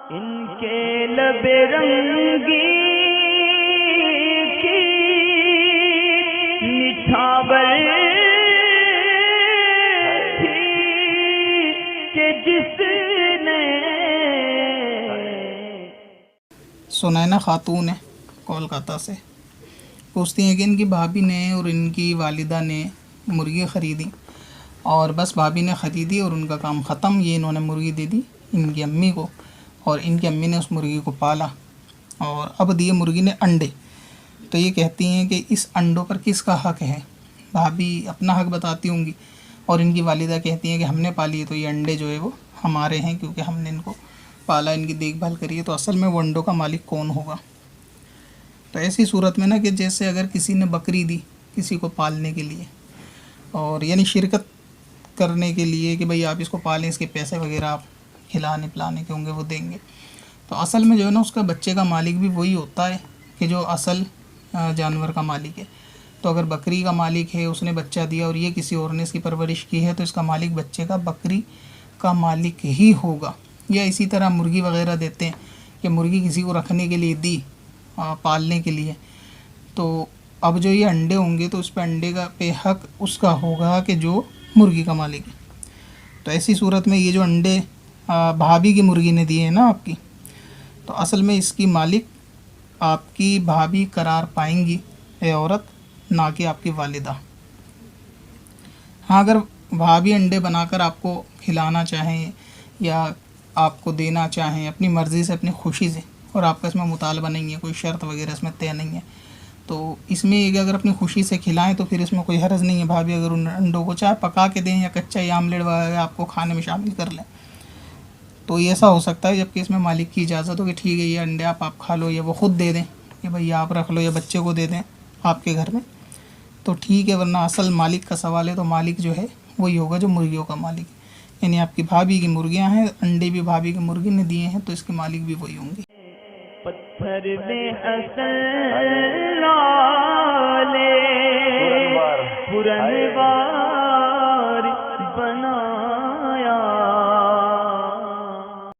इनके लबे रंगी की निछावर थी कि जिसने। सुनैना खातून है कोलकाता से, पूछती हैं कि इनकी भाभी ने और इनकी वालिदा ने मुर्गी ख़रीदी और बस भाभी ने ख़रीदी और उनका काम ख़त्म। ये इन्होंने मुर्गी दे दी इनकी अम्मी को और इनकी अम्मी ने उस मुर्गी को पाला और अब दिए मुर्गी ने अंडे। तो ये कहती हैं कि इस अंडों पर किसका हक़ है। भाभी अपना हक़ बताती होंगी और इनकी वालिदा कहती हैं कि हमने पाली है तो ये अंडे जो है वो हमारे हैं क्योंकि हमने इनको पाला, इनकी देखभाल करी है। तो असल में वो अंडों का मालिक कौन होगा। तो ऐसी सूरत में ना कि जैसे अगर किसी ने बकरी दी किसी को पालने के लिए और यानी शिरकत करने के लिए कि भाई आप इसको पालें, इसके पैसे वगैरह आप खिलाने पिलाने के होंगे वो देंगे, तो असल में जो है ना उसका बच्चे का मालिक भी वही होता है कि जो असल जानवर का मालिक है। तो अगर बकरी का मालिक है, उसने बच्चा दिया और ये किसी और ने इसकी परवरिश की है तो इसका मालिक बच्चे का बकरी का मालिक ही होगा। या इसी तरह मुर्गी वगैरह देते हैं कि मुर्गी किसी को रखने के लिए दी पालने के लिए, तो अब जो ये अंडे होंगे तो उस पे अंडे का पे हक उसका होगा कि जो मुर्गी का मालिक है। तो ऐसी सूरत में ये जो अंडे भाभी की मुर्गी ने दिए हैं ना आपकी, तो असल में इसकी मालिक आपकी भाभी करार पाएंगी ये औरत, ना कि आपकी वालिदा। हाँ, अगर भाभी अंडे बनाकर आपको खिलाना चाहें या आपको देना चाहें अपनी मर्ज़ी से अपनी खुशी से और आपका इसमें मुतालबा नहीं है, कोई शर्त वगैरह इसमें तय नहीं है, तो इसमें एक अगर अपनी खुशी से खिलाएं तो फिर इसमें कोई हर्ज नहीं है। भाभी अगर उन अंडों को चाहे पका के दें या कच्चा या आमलेट वगैरह आपको खाने में शामिल कर लें तो ये ऐसा हो सकता है, जबकि इसमें मालिक की इजाज़त हो कि ठीक है ये अंडे आप खा लो, या वो ख़ुद दे दें कि भाई आप रख लो या बच्चे को दे दें आपके घर में, तो ठीक है। वरना असल मालिक का सवाल है तो मालिक जो है वही होगा जो मुर्गियों का मालिक है। यानी आपकी भाभी की मुर्गियाँ हैं, अंडे भी भाभी की मुर्गी ने दिए हैं तो इसके मालिक भी वही होंगे। पत्थर में असल